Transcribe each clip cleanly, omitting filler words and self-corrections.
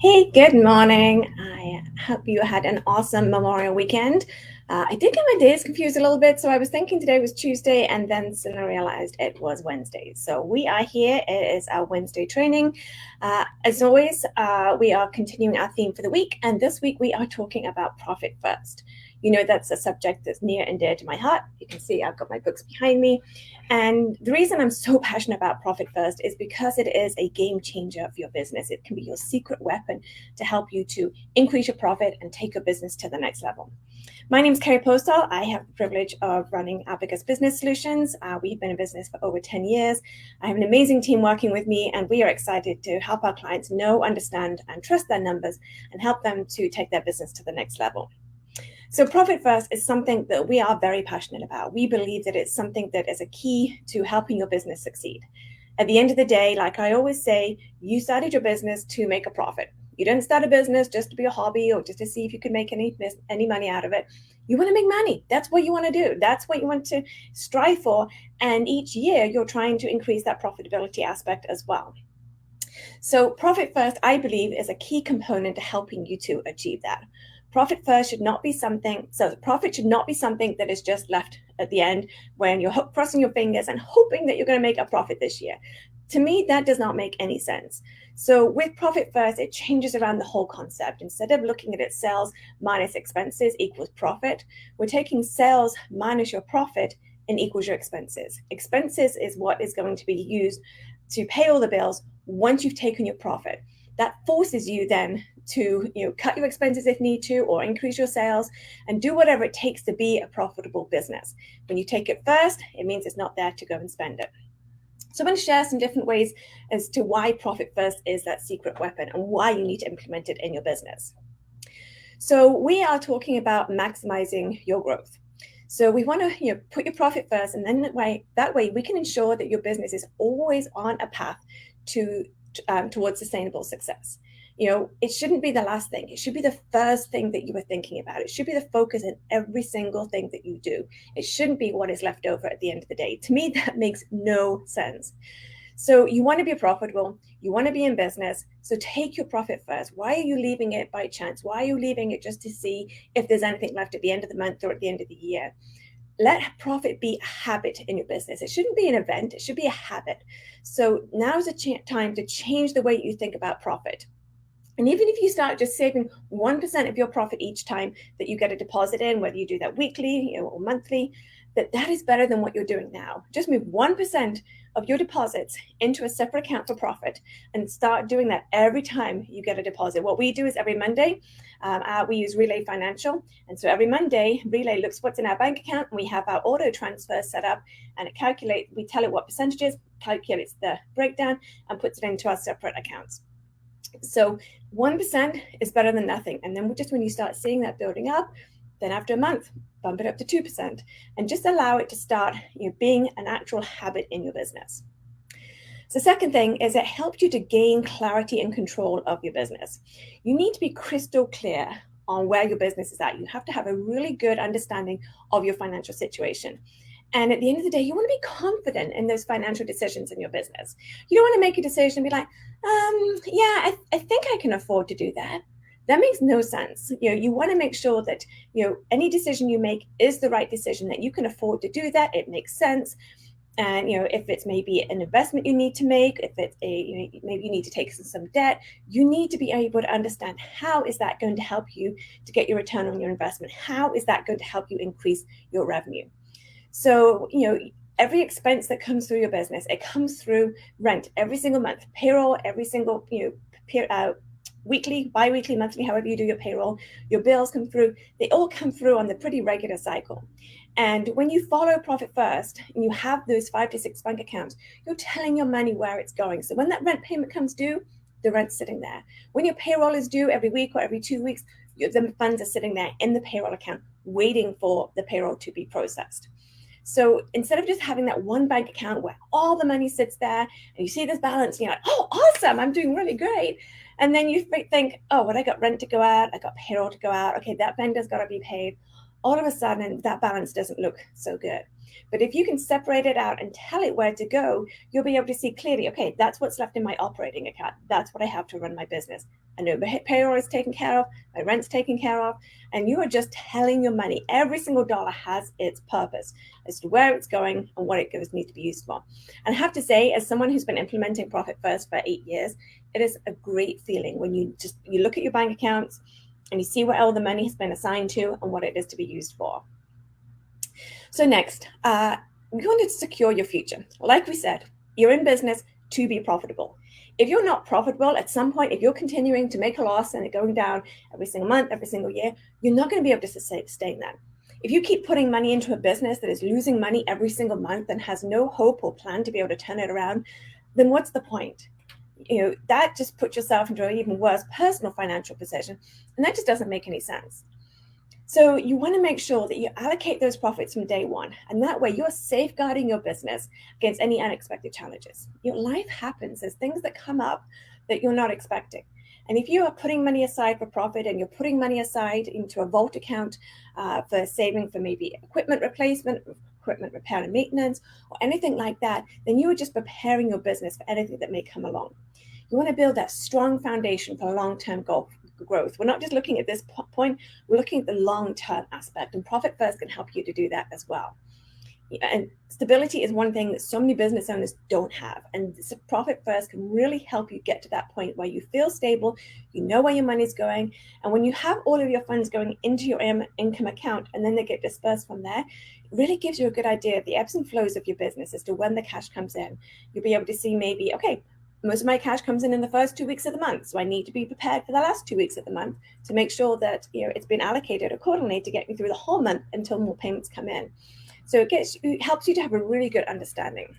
Hey, good morning. I hope you had an awesome Memorial weekend. I did get my days confused a little bit, so I was thinking today was Tuesday and then suddenly realized it was Wednesday. So we are here. It is our Wednesday training. As always, we are continuing our theme for the week, and this week we are talking about profit first. You know, that's a subject that's near and dear to my heart. You can see I've got my books behind me. And the reason I'm so passionate about Profit First is because it is a game changer of your business. It can be your secret weapon to help you to increase your profit and take your business to the next level. My name is Carrie Postal. I have the privilege of running Abacus Business Solutions. We've been in business for over 10 years. I have an amazing team working with me, and we are excited to help our clients know, understand, and trust their numbers and help them to take their business to the next level. So Profit First is something that we are very passionate about. We believe that it's something that is a key to helping your business succeed. At the end of the day, like I always say, you started your business to make a profit. You didn't start a business just to be a hobby or just to see if you could make any money out of it. You want to make money. That's what you want to do. That's what you want to strive for. And each year, you're trying to increase that profitability aspect as well. So Profit First, I believe, is a key component to helping you to achieve that. Profit first should not be something, so profit should not be something that is just left at the end when you're crossing your fingers and hoping that you're going to make a profit this year. To me, that does not make any sense. So with Profit First, it changes around the whole concept. Instead of looking at it sales minus expenses equals profit, we're taking sales minus your profit and equals your expenses. Expenses is what is going to be used to pay all the bills once you've taken your profit. That forces you then to cut your expenses if need to, or increase your sales and do whatever it takes to be a profitable business. When you take it first, it means it's not there to go and spend it. So I'm going to share some different ways as to why Profit First is that secret weapon and why you need to implement it in your business. So we are talking about maximizing your growth. So we want to put your profit first, and then that way we can ensure that your business is always on a path to towards sustainable success. It shouldn't be the last thing. It should be the first thing that you were thinking about. It should be the focus in every single thing that you do. It shouldn't be what is left over at the end of the day. To me, that makes no sense. So you want to be profitable, you want to be in business, so take your profit first. Why are you leaving it by chance? Why are you leaving it just to see if there's anything left at the end of the month or at the end of the year? Let profit be a habit in your business. It shouldn't be an event, it should be a habit. So now's a time to change the way you think about profit. And even if you start just saving 1% of your profit each time that you get a deposit in, whether you do that weekly or monthly, that is better than what you're doing now. Just move 1% of your deposits into a separate account for profit and start doing that every time you get a deposit. What we do is every Monday, we use Relay Financial. And so every Monday, Relay looks what's in our bank account, and we have our auto transfer set up, and it calculates, we tell it what percentages, calculates the breakdown, and puts it into our separate accounts. So 1% is better than nothing. And then just when you start seeing that building up, then after a month, bump it up to 2% and just allow it to start being an actual habit in your business. The second thing is it helps you to gain clarity and control of your business. You need to be crystal clear on where your business is at. You have to have a really good understanding of your financial situation. And at the end of the day, you want to be confident in those financial decisions in your business. You don't want to make a decision and be like, I think I can afford to do that. That makes no sense. You want to make sure that any decision you make is the right decision, that you can afford to do that. It makes sense. And if it's maybe an investment you need to make, if it's maybe you need to take some debt, you need to be able to understand how is that going to help you to get your return on your investment? How is that going to help you increase your revenue? So, every expense that comes through your business, it comes through rent every single month, payroll every single, weekly, bi-weekly, monthly, however you do your payroll, your bills come through. They all come through on the pretty regular cycle. And when you follow Profit First and you have those 5 to 6 bank accounts, you're telling your money where it's going. So when that rent payment comes due, the rent's sitting there. When your payroll is due every week or every 2 weeks, the funds are sitting there in the payroll account waiting for the payroll to be processed. So instead of just having that one bank account where all the money sits there and you see this balance and you're like, oh, awesome, I'm doing really great. And then you think, oh, well, I got rent to go out, I got payroll to go out. Okay, that vendor's got to be paid. all of a sudden that balance doesn't look so good. But if you can separate it out and tell it where to go, you'll be able to see clearly, okay, that's what's left in my operating account. That's what I have to run my business. I know my payroll is taken care of, my rent's taken care of, and you are just telling your money. Every single dollar has its purpose as to where it's going and what it needs to be used for. And I have to say, as someone who's been implementing Profit First for 8 years, it is a great feeling when you look at your bank accounts and you see what all the money has been assigned to and what it is to be used for. So next, we want to secure your future. Like we said, you're in business to be profitable. If you're not profitable at some point, if you're continuing to make a loss and it going down every single month, every single year, you're not going to be able to sustain that. If you keep putting money into a business that is losing money every single month and has no hope or plan to be able to turn it around, then what's the point? That just puts yourself into an even worse personal financial position, and that just doesn't make any sense. So you want to make sure that you allocate those profits from day one, and that way you're safeguarding your business against any unexpected challenges. Your life happens. There's things that come up that you're not expecting. And if you are putting money aside for profit and you're putting money aside into a vault account for saving for maybe equipment replacement, equipment repair and maintenance, or anything like that, then you are just preparing your business for anything that may come along. You want to build that strong foundation for long-term growth. We're not just looking at this point, we're looking at the long-term aspect, and Profit First can help you to do that as well. And stability is one thing that so many business owners don't have, and Profit First can really help you get to that point where you feel stable, you know where your money's going, and when you have all of your funds going into your income account and then they get dispersed from there, it really gives you a good idea of the ebbs and flows of your business as to when the cash comes in. You'll be able to see maybe, okay, most of my cash comes in the first 2 weeks of the month, so I need to be prepared for the last 2 weeks of the month to make sure that it's been allocated accordingly to get me through the whole month until more payments come in. So it helps you to have a really good understanding.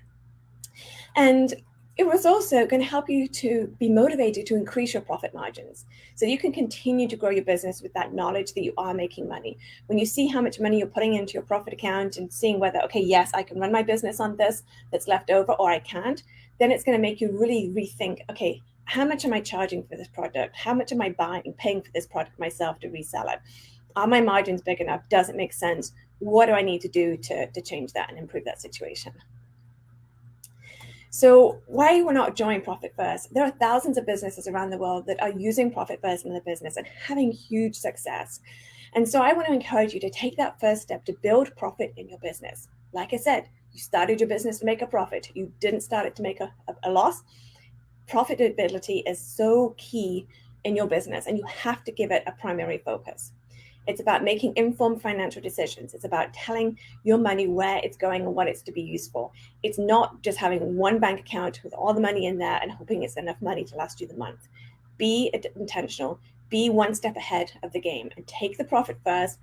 And it was also going to help you to be motivated to increase your profit margins so you can continue to grow your business with that knowledge that you are making money. When you see how much money you're putting into your profit account and seeing whether, okay, yes, I can run my business on this that's left over, or I can't, then it's going to make you really rethink, okay, how much am I charging for this product? How much am I paying for this product myself to resell it? Are my margins big enough? Does it make sense? What do I need to do to change that and improve that situation? So why we're not joining Profit First? There are thousands of businesses around the world that are using Profit First in their business and having huge success. And so I want to encourage you to take that first step to build profit in your business. Like I said, you started your business to make a profit. You didn't start it to make a loss. Profitability is so key in your business, and you have to give it a primary focus. It's about making informed financial decisions. It's about telling your money where it's going and what it's to be used for. It's not just having one bank account with all the money in there and hoping it's enough money to last you the month. Be intentional. Be one step ahead of the game and take the profit first.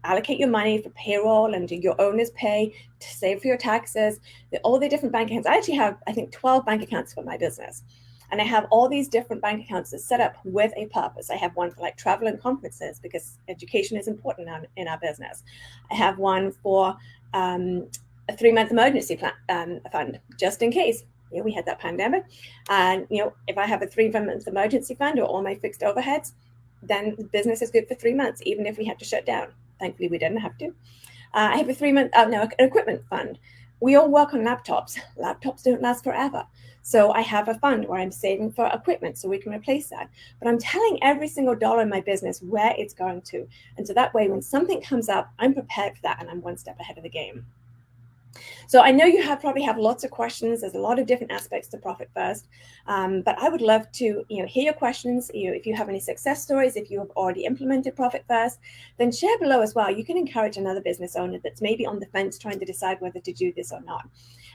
Allocate your money for payroll and your owner's pay, to save for your taxes, all the different bank accounts. I actually have, I think, 12 bank accounts for my business. And I have all these different bank accounts that set up with a purpose. I have one for like travel and conferences because education is important in our business. I have one for a 3-month emergency fund, just in case. We had that pandemic. And if I have a 3-month emergency fund or all my fixed overheads, then the business is good for 3 months, even if we had to shut down. Thankfully, we didn't have to. I have a 3-month, an equipment fund. We all work on laptops. Laptops don't last forever. So I have a fund where I'm saving for equipment so we can replace that. But I'm telling every single dollar in my business where it's going to. And so that way, when something comes up, I'm prepared for that and I'm one step ahead of the game. So I know you probably have lots of questions. There's a lot of different aspects to Profit First, but I would love to hear your questions. If you have any success stories, if you have already implemented Profit First, then share below as well. You can encourage another business owner that's maybe on the fence trying to decide whether to do this or not.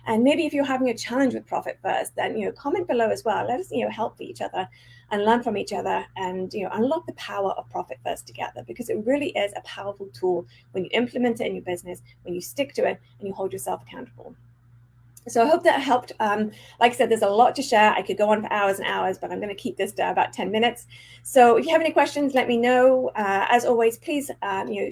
And maybe if you're having a challenge with Profit First, then comment below as well. Let us help each other and learn from each other and unlock the power of Profit First together, because it really is a powerful tool when you implement it in your business, when you stick to it and you hold yourself accountable. So I hope that helped. Like I said, there's a lot to share. I could go on for hours and hours, but I'm going to keep this to about 10 minutes. So if you have any questions, let me know. As always, please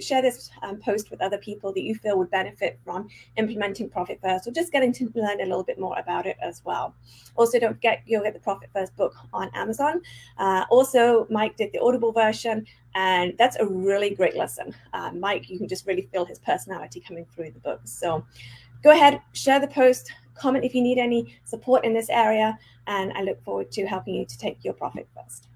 share this post with other people that you feel would benefit from implementing Profit First, or just getting to learn a little bit more about it as well. Also, don't forget, you'll get the Profit First book on Amazon. Also, Mike did the Audible version, and that's a really great lesson. Mike, you can just really feel his personality coming through the book. So go ahead, share the post, comment if you need any support in this area, and I look forward to helping you to take your profit first.